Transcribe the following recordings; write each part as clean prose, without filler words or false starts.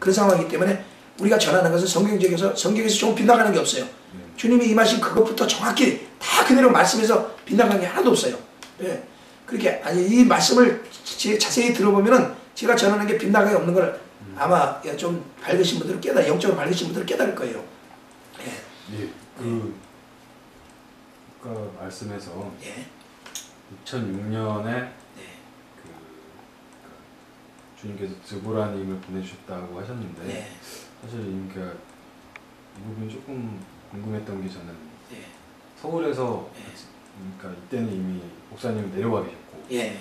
그런 상황이기 때문에 우리가 전하는 것은 성경에서 좀 빗나가는 게 없어요. 주님이 임하신 그것부터 정확히 다 그대로 말씀에서 빗나가는 게 하나도 없어요. 예. 그렇게 아니 이 말씀을 자세히 들어보면은 제가 전하는 게 빗나가게 없는 걸 아마 좀 밝으신 분들은 영적으로 밝으신 분들은 깨달을 거예요. 예. 예. 그 말씀에서 예. 2006년에 네. 주님께서 드보라님을 보내주셨다고 하셨는데 네. 사실 그러니까 이 부분이 조금 궁금했던 게 저는 네. 서울에서 네. 그러니까 이때는 이미 목사님은 내려와 계셨고 예.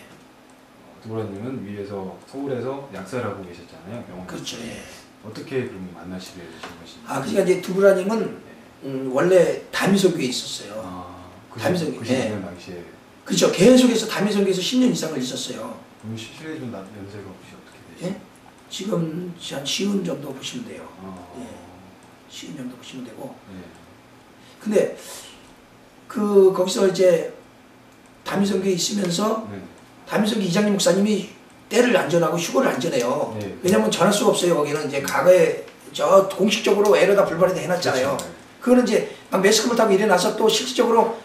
드보라님은 위에서 서울에서 약사를 하고 계셨잖아요. 병원. 그렇죠. 예. 어떻게 그러면 만나시게 되신 것인지. 그러니까 이제 드보라님은 원래 다미선교에 있었어요. 다미선교. 90년 당시에. 그렇죠. 계속해서 다미선교에서 10년 이상을 있었어요. 그럼 실례 좀 연세가 혹시 어떻게 되세요? 예? 지금 한 시운 정도 보시면 돼요. 예. 시운 정도 보시면 되고. 예. 근데 거기서 이제 다미선교에 있으면서 다미선교 이장님 목사님이 때를 안 전하고 휴거를 안 전해요. 네. 왜냐면 전할 수가 없어요. 거기는 이제 과거에 저 공식적으로 에러다 불발에다 해놨잖아요. 그렇죠. 그거는 이제 막 매스컴을 타고 일어나서 또 실질적으로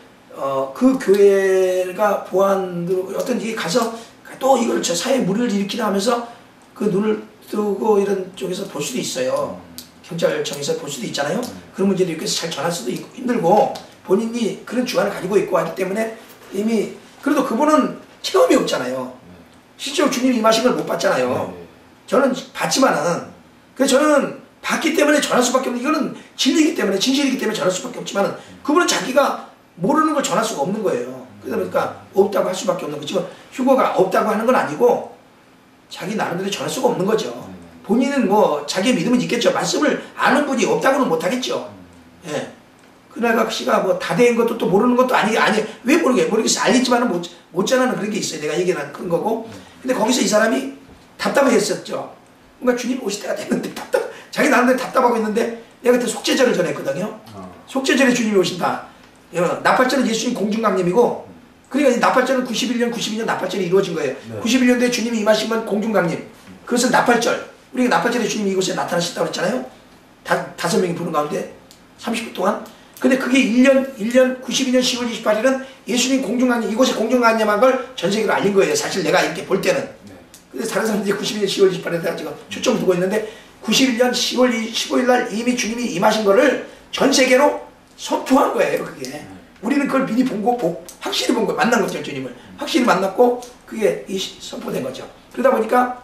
그 교회가 보안으로 어떤지 가서 또 이걸 저 사회에 무리를 일으키나 하면서 그 눈을 뜨고 이런 쪽에서 볼 수도 있어요. 경찰청에서 볼 수도 있잖아요. 그런 문제를 이렇게 잘 전할 수도 있고 힘들고 본인이 그런 주관을 가지고 있고 하기 때문에 이미 그래도 그분은 체험이 없잖아요. 실제로 주님이 임하신 걸 못 봤잖아요. 저는 봤지만은 그래서 저는 봤기 때문에 전할 수밖에 없는 이거는 진리이기 때문에 진실이기 때문에 전할 수밖에 없지만은 그분은 자기가 모르는 걸 전할 수가 없는 거예요. 그러다 보니까 없다고 할 수밖에 없는 거지. 휴거가 없다고 하는 건 아니고 자기 나름대로 전할 수가 없는 거죠. 본인은 뭐 자기의 믿음은 있겠죠. 말씀을 아는 분이 없다고는 못하겠죠. 예. 그나가 씨가 뭐 다 된 것도 또 모르는 것도 아니 왜 모르겠어. 알겠지만은 못 전하는 그런 게 있어요. 내가 얘기하는 그런 거고. 근데 거기서 이 사람이 답답했었죠. 그러니까 주님 오실 때가 됐는데 자기 나름대로 답답하고 있는데 내가 그때 속죄절을 전했거든요. 속죄절에 주님이 오신다. 나팔절은 예수님 공중강림이고 그러니까 나팔절은 92년 나팔절이 이루어진 거예요. 네. 91년도에 주님이 임하신 건 공중강림. 그것은 나팔절. 우리가 나팔절에 주님이 이곳에 나타나셨다고 했잖아요. 5명이 부른 가운데 30분 동안. 근데 그게 1년 92년 10월 28일은 예수님 공중강림, 이곳에 공중강림한 걸 전 세계로 알린 거예요. 사실 내가 이렇게 볼 때는. 네. 근데 다른 사람들이 92년 10월 28일에 지금 초점을 두고 있는데 91년 10월 15일 날 이미 주님이 임하신 거를 전 세계로 선포한 거예요. 그게. 우리는 그걸 미리 확실히 본 거예요. 만난 거죠. 주님을. 확실히 만났고 그게 선포된 거죠. 그러다 보니까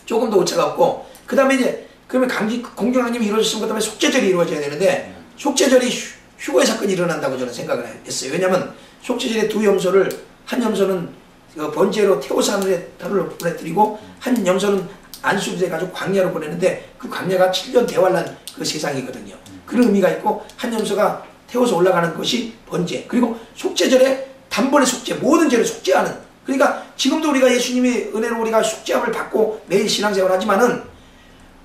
조금 더 오차가 없고 그 다음에 이제 그러면 공중강림이 이루어졌으면 그 다음에 속죄절이 이루어져야 되는데 속죄절이 휴거의 사건이 일어난다고 저는 생각을 했어요. 왜냐하면 속죄절에 두 염소를 한 염소는 번제로 태워서 하늘로 보내드리고 한 염소는 안수돼가지고 광야로 보내는데 그 광야가 7년 대환란 그 세상이거든요. 그런 의미가 있고 한 염소가 태워서 올라가는 것이 번제. 그리고 속죄절에 단번에 속죄, 모든 죄를 속죄하는. 그러니까 지금도 우리가 예수님의 은혜로 우리가 속죄함을 받고 매일 신앙생활 하지만은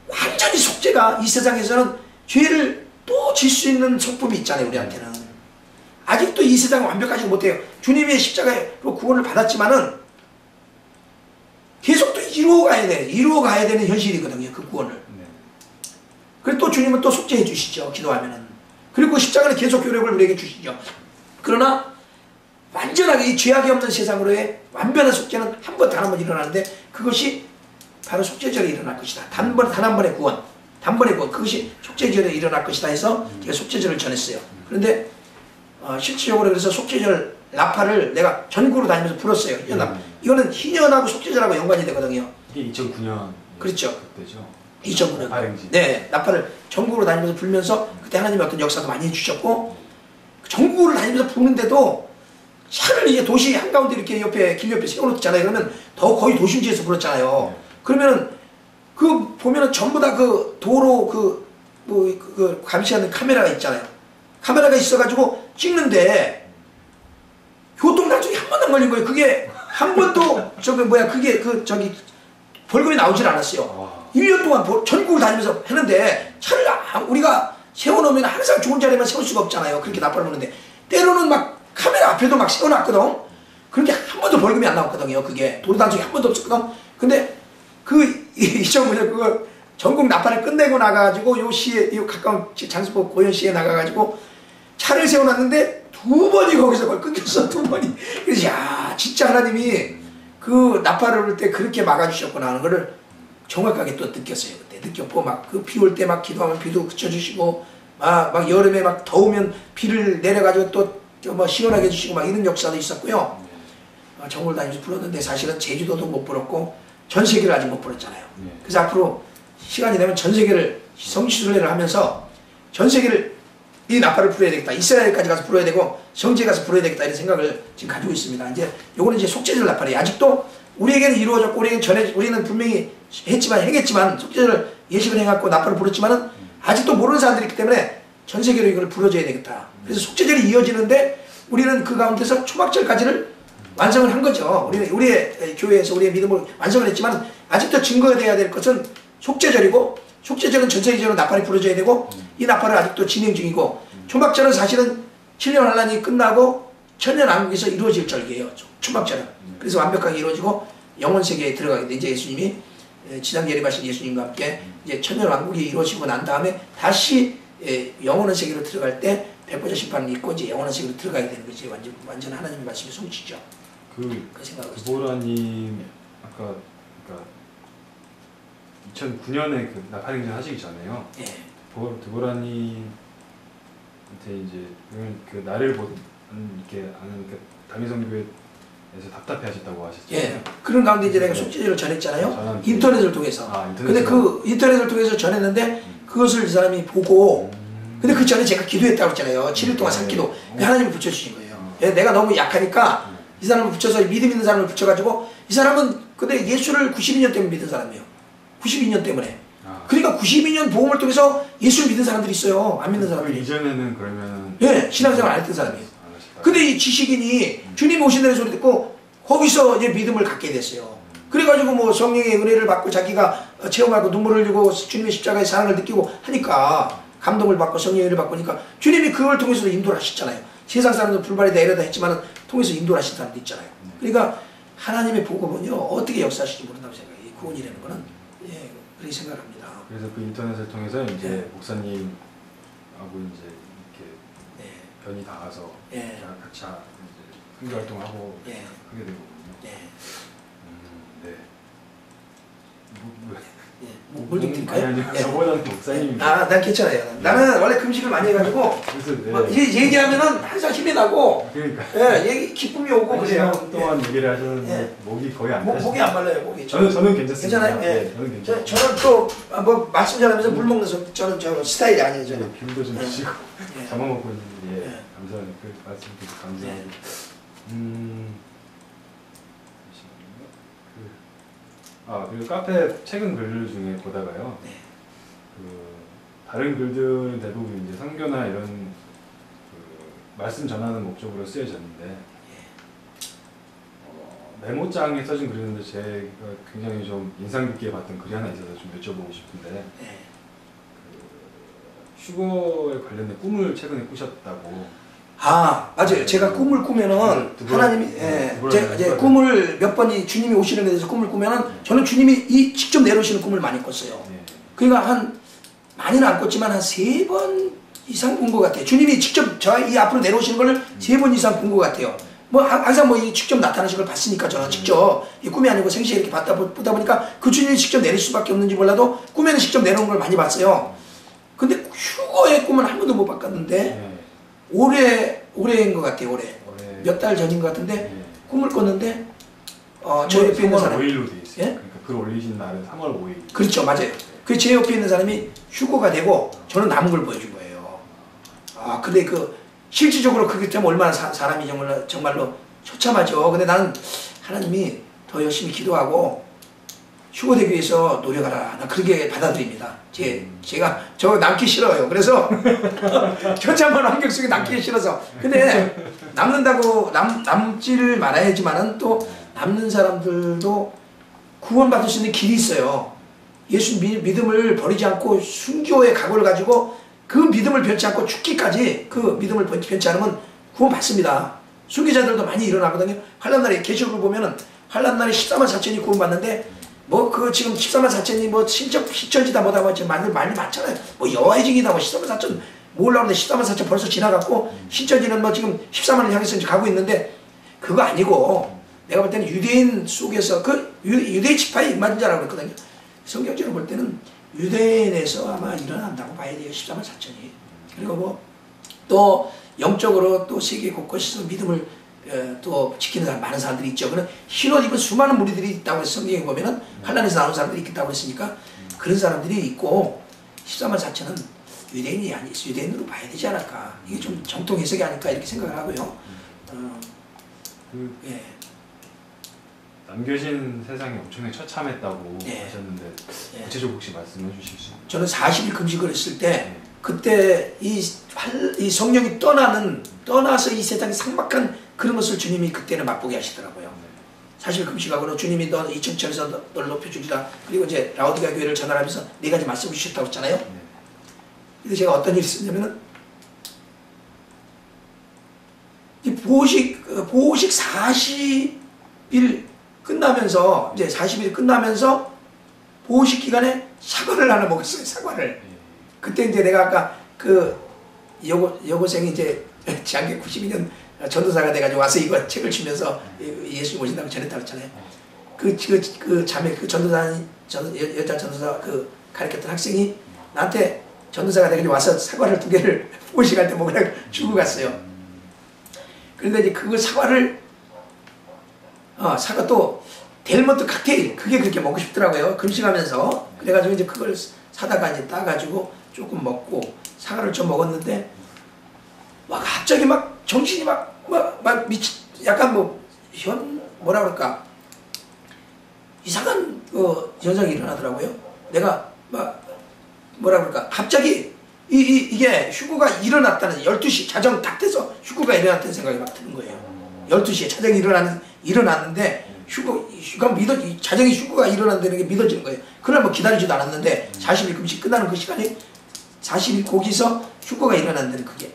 완전히 속죄가 이 세상에서는 죄를 또 질 수 있는 성품이 있잖아요. 우리한테는. 아직도 이 세상은 완벽하지 못해요. 주님의 십자가로 구원을 받았지만은 계속 또 이루어가야 되는 현실이거든요. 그 구원을. 그리고 또 주님은 또 속죄해 주시죠. 기도하면은. 그리고 십자가는 계속 효력을 우리에게 주시죠. 그러나 완전하게 이 죄악이 없는 세상으로의 완벽한 속죄는 단 한 번 일어나는데 그것이 바로 속죄절에 일어날 것이다. 단 한 번의 구원. 단번에 구원. 그것이 속죄절에 일어날 것이다 해서 제가 속죄절을 전했어요. 그런데 실질적으로 그래서 속죄절 나팔을 내가 전국으로 다니면서 불었어요. 이거는 희년하고 속죄절하고 연관이 되거든요. 이게 2009년. 그렇죠. 그때죠. 2009년. 네, 나팔을 전국으로 다니면서 불면서 그때 하나님의 어떤 역사도 많이 해주셨고 전국으로 다니면서 부는데도 차를 이제 도시 한가운데 이렇게 길 옆에 세워놓잖아요. 그러면 더 거의 도심지에서 불었잖아요. 그러면은 그 보면은 전부 다 그 도로 그 감시하는 카메라가 있잖아요. 카메라가 있어가지고 찍는데 교통단속이 한 번도 안 걸린 거예요. 그게 한 번도 벌금이 나오질 않았어요. 1년 동안 전국을 다니면서 했는데 차를 우리가 세워놓으면 항상 좋은 자리에만 세울 수가 없잖아요. 그렇게 나팔을 부는데 때로는 막 카메라 앞에도 막 세워놨거든. 그렇게 한 번도 벌금이 안 나왔거든요. 그게 도로 단속이 한 번도 없었거든. 근데 그 2009년 그거 전국 나팔을 끝내고 나가가지고 요 시에 요 가까운 장수포 고현시에 나가가지고 차를 세워놨는데 2번이 거기서 그걸 끊겼어. 2번이. 그래서 야 진짜 하나님이 그 나팔을 불 때 그렇게 막아주셨구나 하는 거를 정확하게 또 느꼈어요. 그때 느꼈고 막 그 비 올 때 막 기도하면 비도 그쳐주시고 막 여름에 막 더우면 비를 내려가지고 또 뭐 시원하게 해주시고 막 이런 역사도 있었고요. 전국을 다니면서 불렀는데 사실은 제주도도 못 불었고 전 세계를 아직 못 불렀잖아요. 그래서 앞으로 시간이 되면 전 세계를 성지순례를 하면서 전 세계를 이 나팔을 불어야 되겠다. 이스라엘까지 가서 불어야 되고 성지에 가서 불어야 되겠다 이런 생각을 지금 가지고 있습니다. 이제 요거는 이제 속죄절 나팔이에요. 아직도 우리에게는 이루어졌고 우리는 분명히 행했지만 속죄절 예식을 해갖고 나팔을 불었지만은 아직도 모르는 사람들이 있기 때문에 전 세계로 이걸 불어줘야 되겠다. 그래서 속죄절이 이어지는데 우리는 그 가운데서 초막절까지를 완성을 한 거죠. 우리의 교회에서 우리의 믿음을 완성을 했지만 아직도 증거가 돼야 될 것은 속죄절이고 속죄절은 전 세계적으로 나팔이 불어져야 되고 이 나팔은 아직도 진행 중이고 초막절은 사실은 7년 환란이 끝나고 천년왕국에서 이루어질 절기예요. 초막절은. 그래서 완벽하게 이루어지고 영원 세계에 들어가게 돼. 이제 예수님이 지상 예리하신 예수님과 함께 이제 천년왕국이 이루어지고 난 다음에 다시 영원한 세계로 들어갈 때 백보자 심판을 입고 이제 영원한 세계로 들어가게 되는 거지. 완전 하나님의 말씀이 성취죠. 그 생각을 드보라님 아까 그러니까 2009년에 그 나팔행전 하시기 전에요. 예. 드보라님한테 이제 그 나를 이렇게 아는 그 담임선교회에서 답답해하셨다고 하셨죠. 예. 그런 가운데 이제 내가 속죄절을 전했잖아요. 인터넷을 통해서. 근데 그 인터넷을 통해서 전했는데 그것을 이 사람이 보고 근데 그 전에 제가 기도했다고 했잖아요. 7일 동안 산기도. 하나님이 붙여주신 거예요. 내가 너무 약하니까 이 사람을 붙여서 믿음 있는 사람을 붙여가지고 이 사람은 근데 예수를 92년 때문에 믿은 사람이에요. 92년 때문에. 그러니까 92년 복음을 통해서 예수를 믿은 사람들이 있어요. 안 믿는 사람들이. 이전에는 그러면 예, 신앙생활 안 했던 사람이에요. 근데 이 지식인이 주님 오신다는 소리 듣고 거기서 이제 믿음을 갖게 됐어요. 그래가지고 뭐 성령의 은혜를 받고 자기가 체험하고 눈물을 흘리고 주님의 십자가의 사랑을 느끼고 하니까 감동을 받고 성령의 은혜를 받고니까 주님이 그걸 통해서도 인도를 하셨잖아요. 세상 사람도 불발이 내려다 했지만 통해서 인도를 하신 사람도 있잖아요. 그러니까 하나님의 복음은요 어떻게 역사하실지 모른다고 생각해요. 이 구원이라는 거는 예, 그렇게 생각합니다. 그래서 그 인터넷을 통해서 이제 목사님하고 이제 이렇게 변이 닿아서 같이 이제 선교 활동하고 하게 되거든요. 네. 뭘 좀 드릴까요? 아니, 저보다는 목사님이. 난 괜찮아요. 나는 원래 금식을 많이 해가지고 얘기하면은 항상 힘이 나고 기쁨이 오고 그래요. 동안 얘기를 하셨는데 목이 거의 안 타시죠? 목이 안 말라요. 목이. 저는 괜찮습니다. 괜찮아요? 네, 저는 괜찮아요. 저는 또 뭐 말씀 잘하면서 물 먹는 저는 저 스타일이 아니에요. 저는. 귤도 좀 드시고 잡아먹고 있는데 감사합니다. 그 말씀 주셔서 감사하고. 그리고 카페 최근 글들 중에 보다가요. 다른 글들은 대부분 이제 선교나 이런 말씀 전하는 목적으로 쓰여졌는데 메모장에 써진 글인데 제가 굉장히 좀 인상 깊게 봤던 글이 하나 있어서 좀 여쭤보고 싶은데 휴거에 관련된 꿈을 최근에 꾸셨다고. 맞아요. 제가 꿈을 꾸면은 하나님이 제가 꿈을 몇 번이 주님이 오시는 데 대해서 꿈을 꾸면은 저는 주님이 직접 내려오시는 꿈을 많이 꿨어요. 그러니까 많이는 안 꿨지만 한 3번 이상 꾼 것 같아요. 주님이 직접 이 앞으로 내려오시는 걸 3번 이상 꾼 것 같아요. 뭐 항상 뭐 직접 나타나신 걸 봤으니까 저는 직접 이 꿈이 아니고 생시에 이렇게 보다 보니까 그 주님이 직접 내릴 수밖에 없는지 몰라도 꿈에는 직접 내려온 걸 많이 봤어요. 근데 휴거의 꿈은 한 번도 못 봤는데 올해인 것 같아요. 올해. 몇 달 전인 것 같은데 꿈을 꿨는데 저 옆에 있는 사람 5일로 돼 있어요. 그러니까 글 올리신 날은 3월 5일. 그렇죠. 맞아요. 그 제 옆에 있는 사람이 휴거가 되고 저는 남은 걸 보여준 거예요. 근데 실질적으로 그렇게 되면 얼마나 사람이 정말로 처참하죠. 근데 나는 하나님이 더 열심히 기도하고 휴거되기 위해서 노력하라. 나 그렇게 받아들입니다. 제가 저거 남기 싫어요. 그래서 처참한 환경 속에 남기 싫어서. 근데 남지를 말아야지만은 또 남는 사람들도 구원받을 수 있는 길이 있어요. 예수 믿음을 버리지 않고 순교의 각오를 가지고 그 믿음을 변치 않고 죽기까지 그 믿음을 변치 않으면 구원받습니다. 순교자들도 많이 일어나거든요. 환란날에 계시록을 보면은 환란날에 14만 4천이 구원받는데 뭐 그 지금 14만 4천이 뭐 신천지다 뭐다 뭐 지금 많이 많잖아요. 뭐 여의직이다 뭐 14만 4천 몰라 근데 14만 4천 벌써 지나갔고 신천지는 뭐 지금 14만을 향해서 이제 가고 있는데 그거 아니고 내가 볼 때는 유대인 속에서 그 유대인 지파의 입맞은자라고 그랬거든요. 성경적으로 볼 때는 유대인에서 아마 일어난다고 봐야 돼요. 14만 4천이. 그리고 뭐 또 영적으로 또 세계 곳곳에서 믿음을 또 지키는 사람 많은 사람들이 있죠. 그런 흰옷 입은 수많은 무리들이 있다고 해서 성경에 보면은 환란에서 나온 사람들이 있다고 했으니까 그런 사람들이 있고 14만 4천은 유대인이 아니 유대인으로 봐야 되지 않을까. 이게 좀 정통 해석이 아닐까 이렇게 생각을 하고요. 예. 남겨진 세상이 엄청나게 처참했다고 예. 하셨는데 예. 구체적으로 혹시 말씀해 주실 수 있나요? 저는 40일 금식을 했을 때 그때 이 성령이 떠나서 이 세상에 삭막한 그런 것을 주님이 그때는 맛보게 하시더라고요. 40일 금식하고는 주님이 너 이 천천에서 너를 높여주리라. 그리고 이제 라오디게아 교회를 전환하면서 네 가지 말씀을 주셨다고 했잖아요. 그래서 제가 어떤 일이 있었냐면은 이 보호식 40일 끝나면서 이제 40일 끝나면서 보호식 기간에 사과를 하나 먹었어요. 사과를. 그때 이제 내가 아까 그 여고생이 이제 장기 92년 전도사가 돼가지고 와서 이거 책을 주면서 예수님 오신다고 전했다고 했잖아요. 그 자매 그 여자 전도사 그 가르쳤던 학생이 나한테 전도사가 돼가지고 와서 사과를 2개를 보호식 할 때 먹으라고 주고 갔어요. 그런데 이제 그 사과를 사과 또 델몬트 칵테일 그게 그렇게 먹고 싶더라고요. 금식하면서. 그래가지고 이제 그걸 사다가 이제 따가지고 조금 먹고 사과를 좀 먹었는데 막 갑자기 막 정신이 막 약간 뭐라 그럴까 이상한 현상이 일어나더라고요. 내가 뭐라 그럴까 갑자기 이게 휴거가 일어났다는 12시 자정 딱 돼서 휴거가 일어났다는 생각이 막 드는 거예요. 12시에 자정이 일어났는데 자정이 휴거가 일어난다는 게 믿어지는 거예요. 그날 뭐 기다리지도 않았는데 40일 금식 끝나는 그 시간에 40일 거기서 휴거가 일어난다는 그게.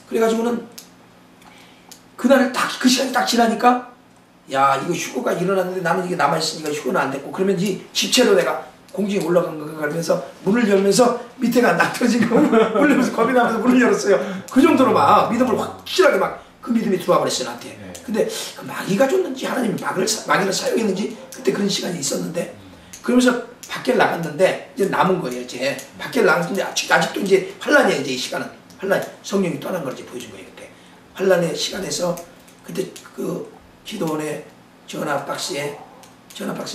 그래가지고는 그날 딱 그 시간이 딱 지나니까 야 이거 휴거가 일어났는데 나는 이게 남아있으니까 휴거는 안 됐고 그러면 이 집체로 내가 공중에 올라간 건가 그러면서 문을 열면서 밑에가 낙떨어진 거 올리면서 겁이 나면서 문을 열었어요. 그 정도로 막 믿음을 확실하게 막 그 믿음이 들어와 버렸어요 나한테. 근데 그 마귀가 줬는지 하나님이 마귀를 사용했는지 그때 그런 시간이 있었는데 그러면서 밖에 나갔는데 이제 남은 거예요. 이제 밖에 나갔는데 아직도 이제 환란이에요. 이제 이 시간은 환란 성령이 떠난 걸 이제 보여준 거예요. 그때 환란의 시간에서 그때 그 기도원의 전화 박스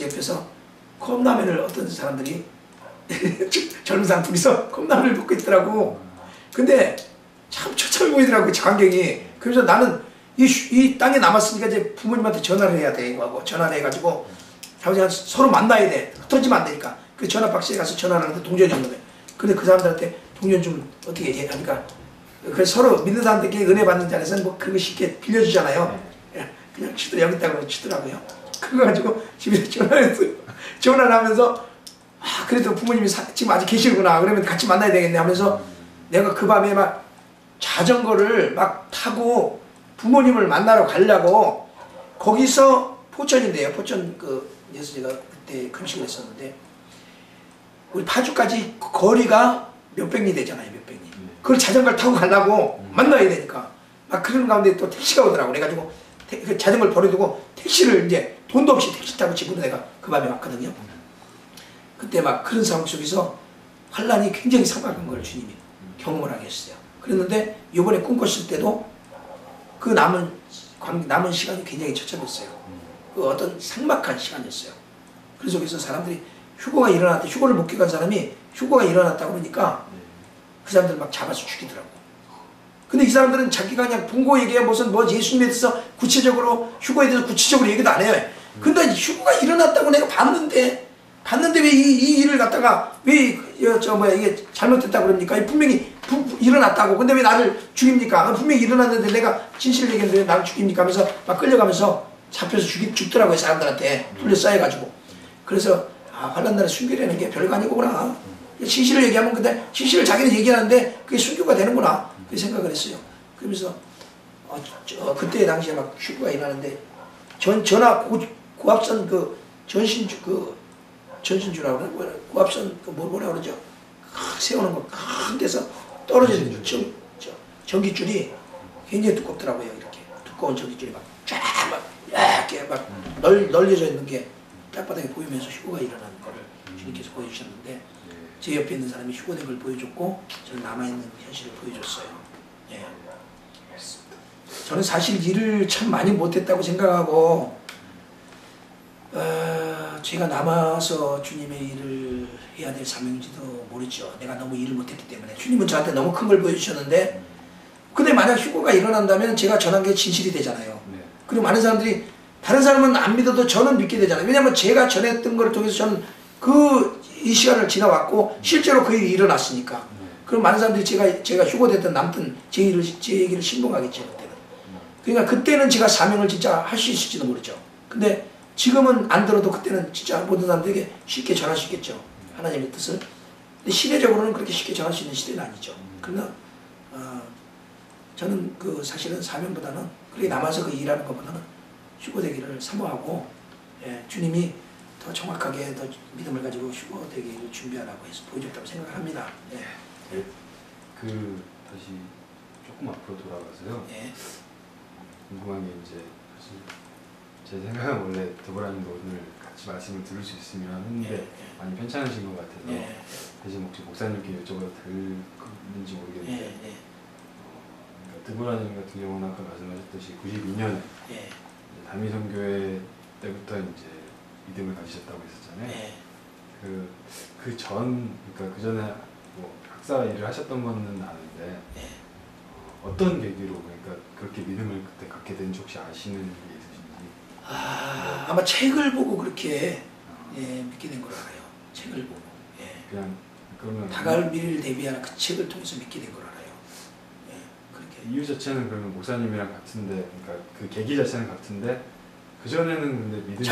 옆에서 컵라면을 어떤 사람들이 젊은 사람 둘이서 컵라면을 먹고 있더라고. 근데 참 처참해 보이더라고 그 광경이. 그래서 나는 이 땅에 남았으니까 이제 부모님한테 전화를 해야 돼. 하고 전화를 해가지고 서로 만나야 돼. 흩어지면 안 되니까. 그 전화 박스에 가서 전화를 하는데 동전이 없는 거예요. 근데 그 사람들한테 동전 좀 어떻게 얘기하니까 그래서 서로 믿는 사람들끼리 은혜 받는 자리에서는 뭐 그거 쉽게 빌려주잖아요. 그냥 여기 있다고 주더라고요. 그거 가지고 집에 전화했어요. 전화를 하면서 그래도 부모님이 지금 아직 계시구나. 그러면 같이 만나야 되겠네 하면서 내가 그 밤에 막 자전거를 막 타고 부모님을 만나러 가려고 거기서 포천인데요. 포천 예수님가 그때 금식을 했었는데 우리 파주까지 거리가 몇백 리 되잖아요. 몇백 리. 그걸 자전거를 타고 가려고 만나야 되니까 막 그런 가운데 또 택시가 오더라고. 그래가지고 그 자전거를 버려두고 택시를 이제 돈도 없이 택시 타고 집으로 내가 그 밤에 왔거든요. 그때 막 그런 상황 속에서 환란이 굉장히 삭막한 걸 주님이 경험을 하게 했어요. 그랬는데 이번에 꿈 꿨을 때도 그 남은 시간이 굉장히 처참했어요. 그 어떤 삭막한 시간이었어요. 그래서 거기서 사람들이 휴거가 일어났다. 휴거를 못 간 사람이 휴거가 일어났다고 그러니까 그 사람들 막 잡아서 죽이더라고. 근데 이 사람들은 자기가 그냥 분고 얘기해 무슨 뭐 예수님에 대해서 구체적으로 휴거에 대해서 구체적으로 얘기도 안 해요. 근데 휴거가 일어났다고 내가 봤는데 왜 이 일을 갖다가 왜 이게 잘못됐다고 그럽니까? 분명히 일어났다고. 근데 왜 나를 죽입니까? 분명히 일어났는데 내가 진실을 얘기했는데 왜 나를 죽입니까? 하면서 막 끌려가면서 잡혀서 죽더라고요. 사람들한테 둘러싸여가지고. 그래서 환란 날에 순교라는 게 별거 아니구나. 진실을 얘기하면 근데 진실을 자기는 얘기하는데 그게 순교가 되는구나. 그 생각을 했어요. 그러면서 그때 당시에 막 휴거가 일어나는데 전화 고압선 전신 전신주라고 그러나 고압선 뭐라 그러죠? 세우는 거 큰 데서 떨어지는 전기줄이 굉장히 두껍더라고요. 이렇게 두꺼운 전기줄이 쫙막 이렇게 막 널려져 있는 게 땅바닥에 보이면서 휴고가 일어나는 거를 주님께서 보여주셨는데 제 옆에 있는 사람이 휴고된 걸 보여줬고 저는 남아있는 현실을 보여줬어요. 예. 저는 사실 일을 참 많이 못했다고 생각하고 제가 남아서 주님의 일을 해야 될 사명인지도 모르죠. 내가 너무 일을 못했기 때문에 주님은 저한테 너무 큰 걸 보여주셨는데 근데 만약 휴고가 일어난다면 제가 전한 게 진실이 되잖아요. 그리고 많은 사람들이 다른 사람은 안 믿어도 저는 믿게 되잖아요. 왜냐하면 제가 전했던 걸 통해서 저는 이 시간을 지나왔고 실제로 그 일이 일어났으니까. 그럼 많은 사람들이 제가 휴고됐든 남든 제 얘기를 신봉하겠죠. 그때는. 그러니까 그때는 제가 사명을 진짜 할 수 있을지도 모르죠. 근데 지금은 안 들어도 그때는 진짜 모든 사람들에게 쉽게 전할 수 있겠죠. 하나님의 뜻을. 근데 시대적으로는 그렇게 쉽게 전할 수 있는 시대는 아니죠. 그러나 저는 사실은 사명보다는 그렇게 남아서 그 일하는 것보다는 휴고되기를 사모하고 주님이 더 정확하게 더 믿음을 가지고 휴고되기를 준비하라고 해서 보여줬다고 생각합니다. 다시 조금 앞으로 돌아가서요. 궁금한 게 이제 사실 제 생각은 원래 드보라님도 오늘 같이 말씀을 들을 수 있으면 했는데 많이 편찮으신 것 같아서 대신 혹시 목사님께 여쭤봐도 될는지 모르겠는데 드보라님 같은 경우는 아까 말씀하셨듯이 92년에 다미선교회 때부터 이제 믿음을 가지셨다고 했었잖아요. 그러니까 그 전에 뭐 학사 일을 하셨던 거는 아는데 어떤 계기로 그러니까 그렇게 믿음을 그때 갖게 된지 혹시 아시는 게 있으신지? 아마 책을 보고 그렇게 믿게 된 걸 알아요. 책을 보고. 그냥 그러면 다가올 미래를 대비하는 그 책을 통해서 믿게 된 걸 알아요. 그렇게. 이유 자체는 그러면 목사님이랑 같은데, 그러니까 그 계기 자체는 같은데 그 전에는 근데 믿음이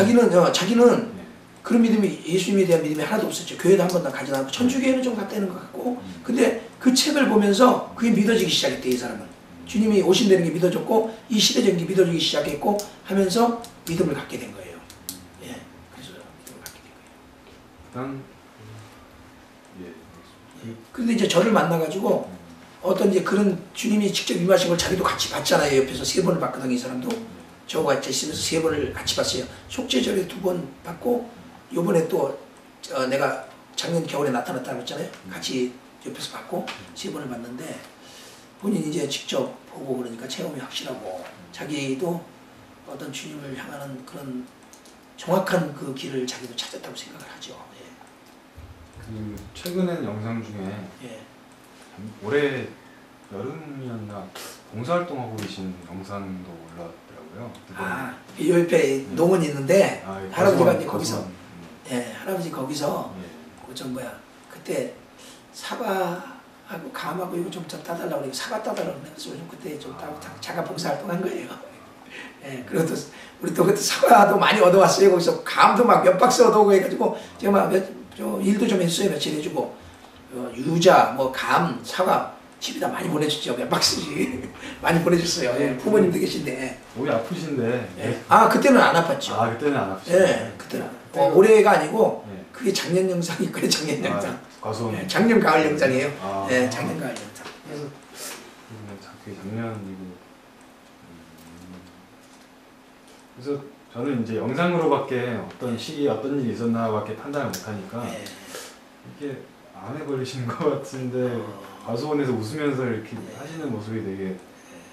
자기는 그런 믿음이 예수님에 대한 믿음이 하나도 없었죠. 교회도 한 번도 가지 않았고 천주교회는 좀 갔다 있는 것 같고 근데 그 책을 보면서 그게 믿어지기 시작했대. 이 사람은 주님이 오신다는 게 믿어졌고 이 시대적인 게 믿어지기 시작했고 하면서 믿음을 갖게 된 거예요. 그래서 믿음을 갖게 된 거예요. 그런데 이제 저를 만나가지고 어떤 이제 그런 주님이 직접 임하신 걸 자기도 같이 봤잖아요. 옆에서 3번을 봤거든요. 이 사람도 저와 같이 있으면서 3번을 같이 봤어요. 속죄절에 2번 봤고 요번에 또 내가 작년 겨울에 나타났다고 했잖아요. 같이 옆에서 봤고 3번을 봤는데 본인이 이제 직접 보고 그러니까 체험이 확실하고 자기도 어떤 주님을 향하는 그런 정확한 그 길을 자기도 찾았다고 생각을 하죠. 그 최근엔 영상 중에 올해 여름이었나 봉사활동하고 계신 영상도 올라왔더라고요. 이 옆에 농원이 있는데 할아버지가 이제 거기서 할아버지 거기서 그때 사과하고 감하고 이거 좀 따달라고 그러고 사과 따달라고 그래서 좀 그때 좀 잠깐 봉사활동한 거예요. 그리고 또 우리 또 그때 사과도 많이 얻어왔어요. 거기서 감도 막 몇 박스 얻어오고 해가지고 제가 막 일도 좀 했어요. 며칠 해주고 유자, 뭐 감, 사과 집에다 많이 보내줬죠. 몇 박스씩 많이 보내줬어요. 부모님도 계신데. 몸이 아프신데. 그때는 안 아팠죠. 그때는 안 아프셨어요. 그때는. 올해가 아니고 그게 작년 영상이 있거든요. 작년 영상. 과수원. 작년 가을 영상이에요. 작년 가을 영상. 그래서 그게 작년이고. 그래서 저는 이제 영상으로밖에 어떤 시기에 어떤 일이 있었나밖에 판단을 못하니까 이게 암에 걸리시는 것 같은데 과수원에서 웃으면서 이렇게 하시는 모습이 되게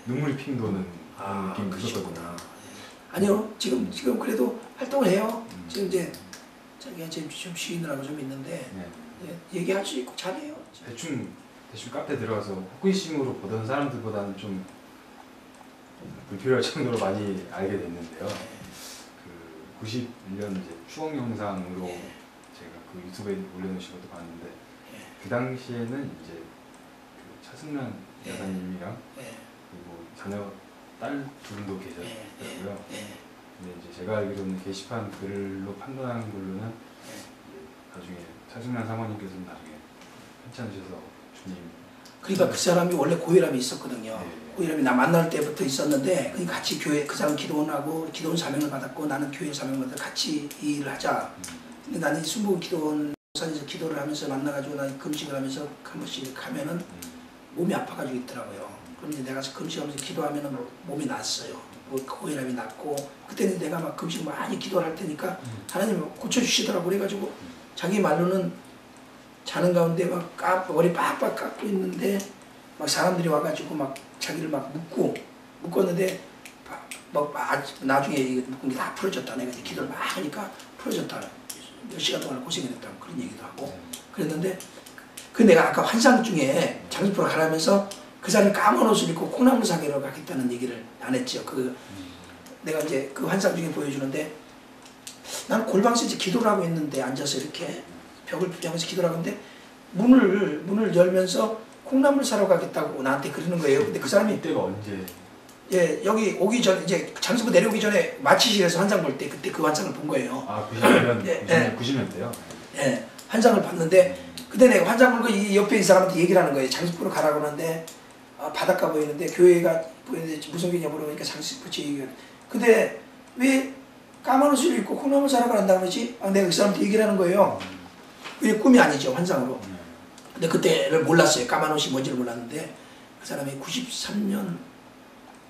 눈물이 핑 도는 그런 느낌이 있었거든요. 아니요, 지금 그래도 활동을 해요. 지금 이제 자기가 지금 좀 쉬느라고 좀 있는데 얘기할 수 있고 잘해요. 대충 카페 들어가서 호기심으로 보던 사람들보다는 좀 불필요할 정도로 많이 알게 됐는데요. 그 91년 이제 추억 영상으로 제가 그 유튜브에 올려놓으신 것도 봤는데 그 당시에는 이제 그 차승란 여사님이랑 그리고 자녀 딸 둘도 계셨더라고요. 근데 이제 제가 알기로는 게시판 글로 판단하는 걸로는 나중에 차승란 사모님께서는 나중에 편찮으셔서 주님. 그러니까 그 사람이 원래 고혈압이 있었거든요. 고혈압이 나 만날 때부터 있었는데 그러니까 같이 교회 그 사람 기도원하고 기도원 사명을 받았고 나는 교회 사명을 받아 같이 이 일을 하자. 근데 나는 순복 기도원 산에서 기도를 하면서 만나가지고 나 금식을 하면서 한 번씩 가면은 몸이 아파가지고 있더라고요. 그럼 이제 내가 금식하면서 기도하면은 몸이 낫어요. 뭐 고혈압이 낫고 그때는 내가 막 금식 많이 기도를 할 테니까 하나님 고쳐주시더라고. 그래가지고 자기 말로는 자는 가운데 막 머리 빡빡 깎고 있는데 막 사람들이 와가지고 막 자기를 막 묶었는데 막 나중에 묶은 게 다 풀어졌다. 내가 이제 기도를 막 하니까 풀어졌다. 몇 시간 동안 고생했다고 그런 얘기도 하고 그랬는데 그 내가 아까 환상 중에 장수포로 가라면서 그 사람이 까만 옷을 입고 콩나물 사계로 가겠다는 얘기를 안 했죠. 내가 이제 그 환상 중에 보여주는데 나는 골방에서 이제 기도를 하고 있는데 앉아서 이렇게 벽을 부딪하면서 기도를 하고 있는데 문을 열면서 콩나물 사러 가겠다고 나한테 그러는 거예요. 근데 그 사람이 이때가 언제? 예, 여기 오기 전에 이제 장수부 내려오기 전에 마치실에서 환상 볼 때 그때 그 환상을 본 거예요. 아 90년 예, 90년대요. 예, 환상을 봤는데 그때 내가 환상 보고 이 옆에 이 사람한테 얘기를 하는 거예요. 장수부로 가라고 하는데 바닷가 보이는데 교회가 보이는데 무슨 교회냐 물어보니까 장수부치 얘기가. 근데 왜 까만 옷을 입고 콩나물 사러 간다고 그러지? 내가 그 사람한테 얘기를 하는 거예요. 그게 꿈이 아니죠, 환상으로. 근데 그때를 몰랐어요. 까만 옷이 뭔지를 몰랐는데 그 사람이 93년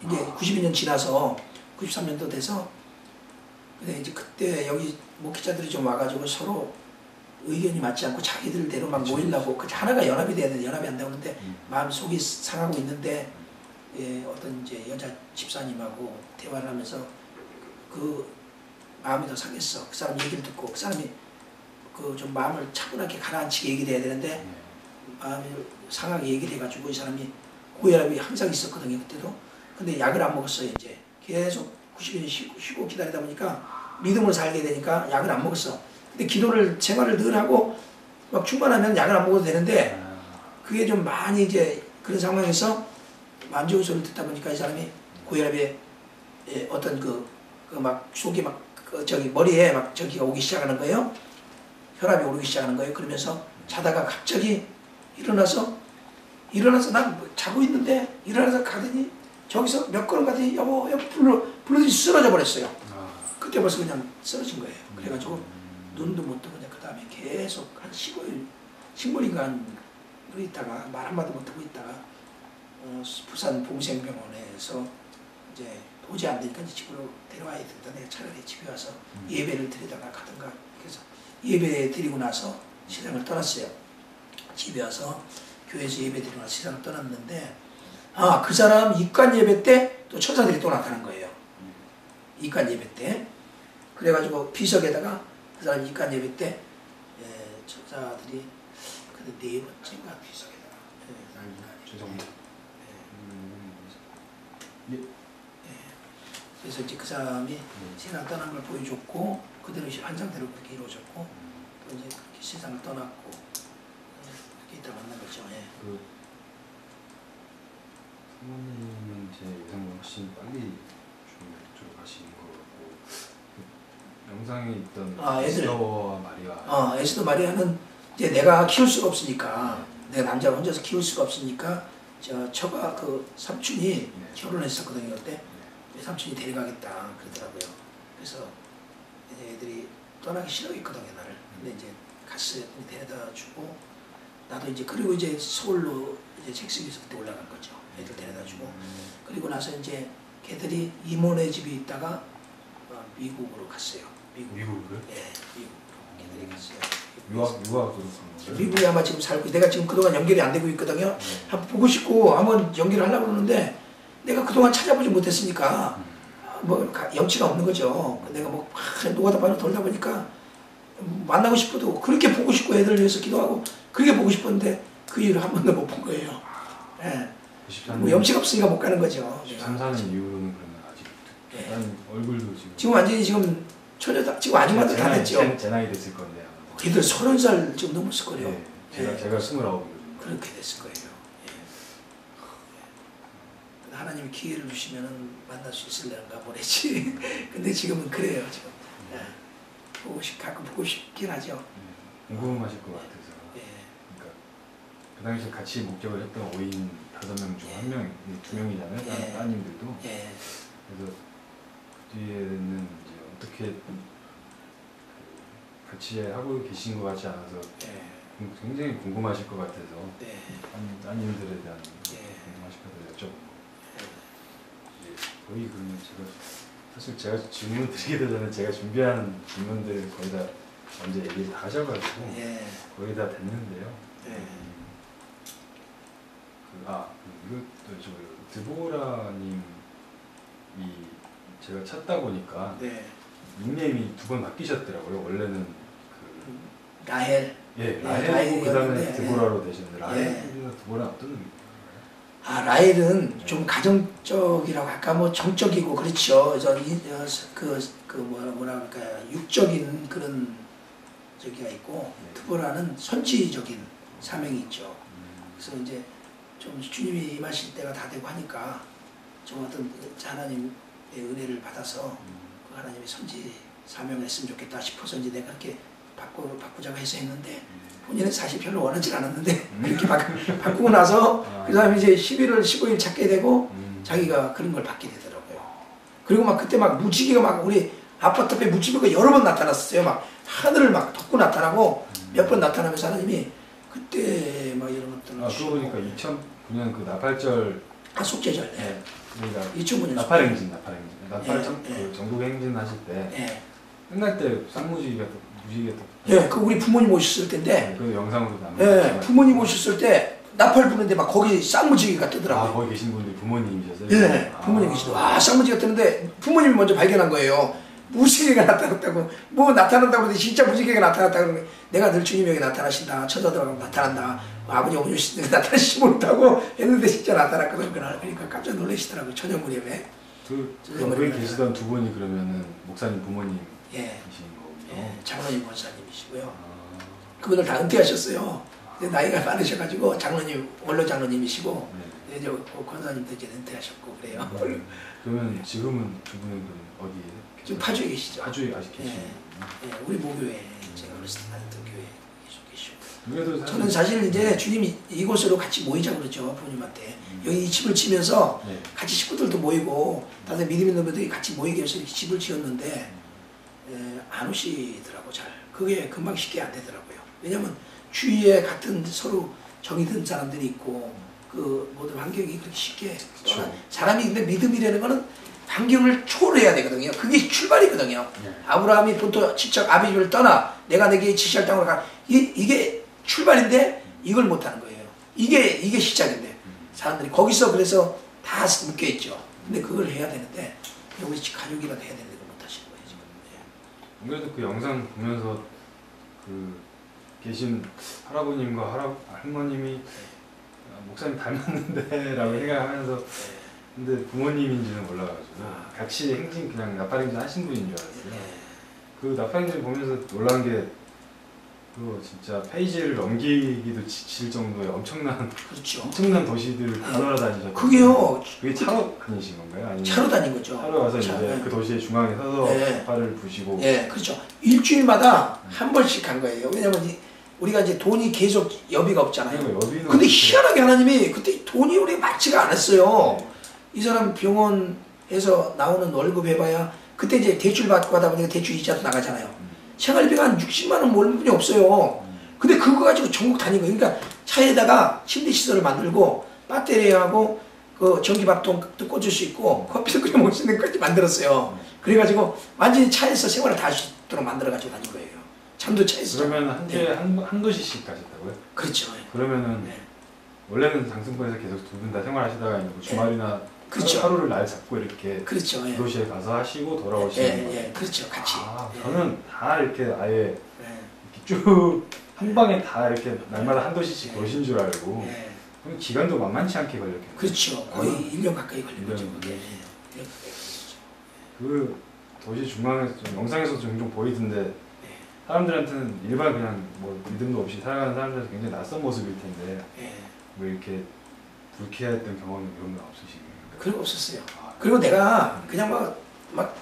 이제 92년 지나서 93년도 돼서 근데 이제 그때 여기 목회자들이 좀 와가지고 서로 의견이 맞지 않고 자기들대로 막 모이려고 그 하나가 연합이 돼야 되는데 연합이 안 되고 있는데 마음 속이 상하고 있는데 예, 어떤 이제 여자 집사님하고 대화를 하면서 그 마음이 더 상했어. 그 사람 얘기를 듣고 그 사람이 그 좀 마음을 차분하게 가라앉히게 얘기를 해야 되는데 마음이 상하게 얘기를 해가지고 이 사람이 고혈압이 항상 있었거든요. 그때도. 근데 약을 안 먹었어요. 이제 계속 90일 쉬고 기다리다 보니까 믿음으로 살게 되니까 약을 안 먹었어. 근데 기도를 생활을 늘 하고 막 충만하면 약을 안 먹어도 되는데 그게 좀 많이 이제 그런 상황에서 안 좋은 소리를 듣다 보니까 이 사람이 고혈압에 어떤 그 막 속이 막 저기 머리에 막 저기가 오기 시작하는 거예요. 혈압이 오르기 시작하는 거예요. 그러면서 자다가 갑자기 일어나서 난 자고 있는데 일어나서 가더니 저기서 몇 걸음 가더니 여보 불러더니 쓰러져 버렸어요. 그때 벌써 그냥 쓰러진 거예요. 그래가지고 눈도 못 뜨고 그냥 그 다음에 계속 한 15일 식물인간으로 있다가 말 한마디 못 하고 있다가 부산 봉생병원에서 이제 도저히 안 되니까 이제 집으로 데려와야 된다. 내가 차라리 집에 와서 예배를 드리다가 가든가. 그래서 예배 드리고 나서 세상을 떠났어요. 집에 와서 교회에서 예배 드리고 나서 세상을 떠났는데 그 사람 입관 예배 때 또 천사들이 또 나타난 거예요. 입관 예배 때. 그래가지고 비석에다가 그 사람 입관 예배 때 천사들이 근데 네 번째인가 비석에다가 죄송합니다. 그래서 이제 그 사람이 세상 떠난 걸 보여줬고 그대로 환상대로 그렇게 이루어졌고 또 이제 그렇게 세상을 떠났고 그렇게 있다 만난 거죠. 예. 그 사모님은 제 예상보다 훨씬 빨리 졸업하신 것 같고 그 영상에 있던 에스더와 마리아. 에스더 마리아는 이제 내가 키울 수가 없으니까 내가 남자가 혼자서 키울 수가 없으니까 처가 그 삼촌이 결혼했었거든요. 그때 삼촌이 데려가겠다 그러더라고요. 그래서 이제 애들이 떠나기 싫어했거든요 나를. 근데 이제 갔어요. 데려다 주고 나도 이제 그리고 이제 서울로 이제 잭스에서 그때 올라간 거죠. 애들 데려다 주고 그리고 나서 이제 걔들이 이모네 집에 있다가 미국으로 갔어요. 미국으로? 예, 미국으로 걔들이 갔어요. 유학으로 간 거죠? 미국에 아마 지금 살고 내가 지금 그동안 연결이 안 되고 있거든요. 한번 보고 싶고 한번 연결을 하려고 그러는데 내가 그동안 찾아보지 못했으니까 뭐 염치가 없는 거죠. 내가 뭐 노가다 바로 돌다 보니까 만나고 싶어도 그렇게 보고 싶고 애들을 위해서 기도하고 그렇게 보고 싶었는데 그 일을 한 번도 못 본 거예요. 예. 뭐 염치가 없으니까 못 가는 거죠. 13, 4년 이후로는 그러면 아직 일단 얼굴도 지금 완전히 지금 처녀다 지금 아줌마도 다 됐죠. 제 나이 됐을 건데 걔들 30살 지금 넘었을 거예요. 네, 제가 29이거든요. 그렇게 됐을 거예요. 하나님이 기회를 주시면 만날 수 있을려나 모르지. 근데 지금은 그래요. 지금 가끔 보고 싶긴 하죠. 궁금하실 것 같아서. 그러니까 그 당시에 같이 목격을 했던 5인 5명 중 1명, 2명이잖아요. 따님들도. 그래서 그 뒤에는 이제 어떻게 같이 하고 계신 것 같지 않아서 예. 굉장히 궁금하실 것 같아서 네. 따님들에 대한 예. 궁금하실 것 같아서 여쭤보고 거의 그러면 사실 제가 질문 드리기도 전에 제가 준비한 질문들 거의 다 먼저 얘기를 다 하셔가지고 예. 거의 다 됐는데요. 예. 이것도 저 드보라님이 제가 찾다 보니까 네. 닉네임이 2번 바뀌셨더라고요. 원래는 라헬. 라헬이고 그 다음에 네. 드보라로 되셨는데 라헬이나 네. 드보라 어떤 의미인가요? 라헬은 네. 좀 가정적이라고 할까 뭐 정적이고 그렇죠. 뭐라 할까요? 육적인 그런 저기가 있고 네. 드보라는 선지적인 사명이 있죠. 그래서 이제 좀 주님이 임하실 때가 다 되고 하니까 좀 어떤 하나님의 은혜를 받아서 그 하나님의 선지 사명을 했으면 좋겠다 싶어서 이제 내가 그렇게 바꾸자고 해서 했는데 본인은 사실 별로 원하지 않았는데 그렇게 바꾸고 나서 그 다음에 이제 11월 15일 찾게 되고 자기가 그런 걸 받게 되더라고요. 그리고 막 그때 막 무지개가 막 우리 아파트 앞에 무지개가 여러 번 나타났었어요. 막 하늘을 막 덮고 나타나고 몇 번 나타나면서 하나님이 그때 막 이런 것들을 그러고 보니까 2009년 그 나팔절 속죄절. 네. 그러니까 2009년 나팔행진 그 전국 행진 하실 때 끝날 때 쌍무지개가 그 우리 부모님 오셨을 때인데 그 영상으로 남았어요. 부모님 오셨을 때 나팔 부는데 막 거기 쌍무지개가 뜨더라고요. 거기 계신 분들이 부모님이셨어요? 부모님 계시더라고요. 쌍무지개가 뜨는데 부모님이 먼저 발견한 거예요. 무지개가 나타났다고, 뭐 나타난다고 했는데 진짜 무지개가 나타났다고 그러는 거예요. 내가 늘 주님이 여기 나타나신다, 천사들하고 나타난다, 아버지 어머니 오실 때 나타나시지 못하고 했는데 진짜 나타났거든요. 그러니까 깜짝 놀라시더라고요. 저녁 무렵에. 거기 계시던 두 분이 그러면은 목사님 부모님이신 거군요. 장로님 권사님이시고요. 그분들 다 은퇴하셨어요. 나이가 많으셔가지고 장로님, 원로 장로님이시고 이제 권사님도 이제 은퇴하셨고 그래요. 그러면 지금은 두 분은 어디에? 지금 파주에 계시죠. 파주에 아직 계시는군요. 우리 모교회 제가 어렸을 때 다녔던 교회 계시고. 사실 저는 사실 이제 주님이 이곳으로 같이 모이자 그러죠. 부모님한테. 여기 이 집을 치면서 같이 식구들도 모이고 다들 믿음 있는 분들이 같이 모이게 해서 이렇게 집을 지었는데 안 오시더라고 잘. 그게 금방 쉽게 안 되더라고요. 왜냐면 주위에 같은 서로 정이 든 사람들이 있고 그 모든 환경이 그렇게 쉽게 사람이 근데 믿음이라는 거는 환경을 초월해야 되거든요. 그게 출발이거든요. 아브라함이 본토 친척 아비집을 떠나 내가 내게 지시할 땅으로 가. 이게 출발인데 이걸 못하는 거예요. 이게 시작인데 사람들이 거기서 그래서 다 묶여 있죠. 근데 그걸 해야 되는데 우리 가족이라도 해야 되는데 못 하시는 거예요 지금. 그래도 그 영상 보면서 그 계신 할아버님과 할머님이 목사님 닮았는데라고 생각하면서 근데 부모님인지는 몰라가지고 같이 행진 그냥 나팔행진 하신 분인 줄 알았어요. 그 나팔행진 보면서 놀란 게 그거 진짜 페이지를 넘기기도 지칠 정도의 엄청난 도시들을 돌아다니셨어요. 그게 차로 다니신 건가요? 아니면 차로 다닌 거죠. 차로 와서 이제 그 도시의 중앙에 서서 나팔을 부시고. 그렇죠. 일주일마다 한 번씩 간 거예요. 왜냐면 우리가 이제 돈이 계속 여비가 없잖아요. 근데 희한하게 하나님이 그때 돈이 우리 많지가 않았어요. 이 사람 병원에서 나오는 월급 해봐야 그때 이제 대출 받고 하다 보니까 대출 이자도 나가잖아요. 생활비가 한 60만 원 모을 뿐이 없어요. 근데 그거 가지고 전국 다닌 거예요. 그러니까 차에다가 침대시설을 만들고 배터리하고 그 전기밥통도 꽂을 수 있고 커피도 끓여 먹을 수 있는 것까지 만들었어요. 그래가지고 완전히 차에서 생활을 다 할 수 있도록 만들어가지고 다닌 거예요. 잠도 차에서. 그러면 한 주에 한 도시씩 가셨다고요? 그렇죠. 그러면은 원래는 장승권에서 계속 두 분 다 생활하시다가 뭐 주말이나 하루를 날 잡고 이렇게 그 도시에 가서 하시고 돌아오시는 거예요. 그렇죠. 같이. 저는 다 이렇게 아예 이렇게 쭉 한 방에 다 이렇게 날마다 한 도시씩 도신 줄 알고 그럼 기간도 만만치 않게 걸렸겠네요. 그렇죠. 거의 1년 가까이 걸린 거죠. 그 도시 중앙에서 영상에서 종종 보이던데 사람들한테는 일반 그냥 뭐 믿음도 없이 살아가는 사람들한테 굉장히 낯선 모습일 텐데 뭐 이렇게 불쾌했던 경험이 이런 건 없으신가요? 그런 거 없었어요. 그리고 내가 그냥 막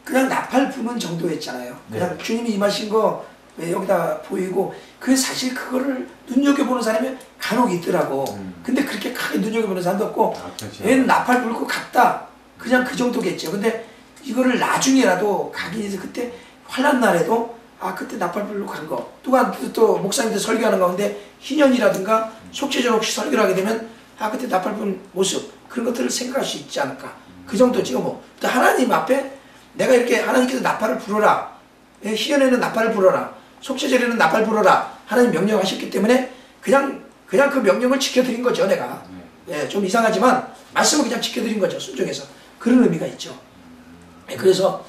그냥 나팔 부는 정도였잖아요. 그냥 주님이 임하신 거 여기다 보이고 그 사실 그거를 눈여겨보는 사람이 간혹 있더라고. 근데 그렇게 크게 눈여겨보는 사람도 없고 얘는 나팔 불고 갔다. 그냥 그 정도겠죠. 근데 이거를 나중에라도 가기 위해서 그때 환란 날에도 아 그때 나팔불로 간 거. 또 목사님들 설교하는 가운데 희년이라든가 속죄제로 혹시 설교를 하게 되면 아 그때 나팔불 모습 그런 것들을 생각할 수 있지 않을까. 그 정도지 뭐. 또 하나님 앞에 내가 이렇게 하나님께서 나팔을 불어라. 예, 희년에는 나팔을 불어라. 속죄제에는 나팔 불어라. 하나님 명령하셨기 때문에 그냥 그 명령을 지켜드린 거죠 내가. 예, 좀 이상하지만 말씀을 그냥 지켜드린 거죠 순종해서. 그런 의미가 있죠. 예, 그래서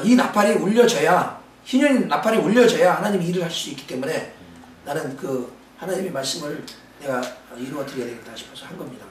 이 나팔이 울려져야 희년 나팔이 울려져야 하나님이 일을 할 수 있기 때문에 나는 그 하나님의 말씀을 내가 이루어 드려야 되겠다 싶어서 한 겁니다.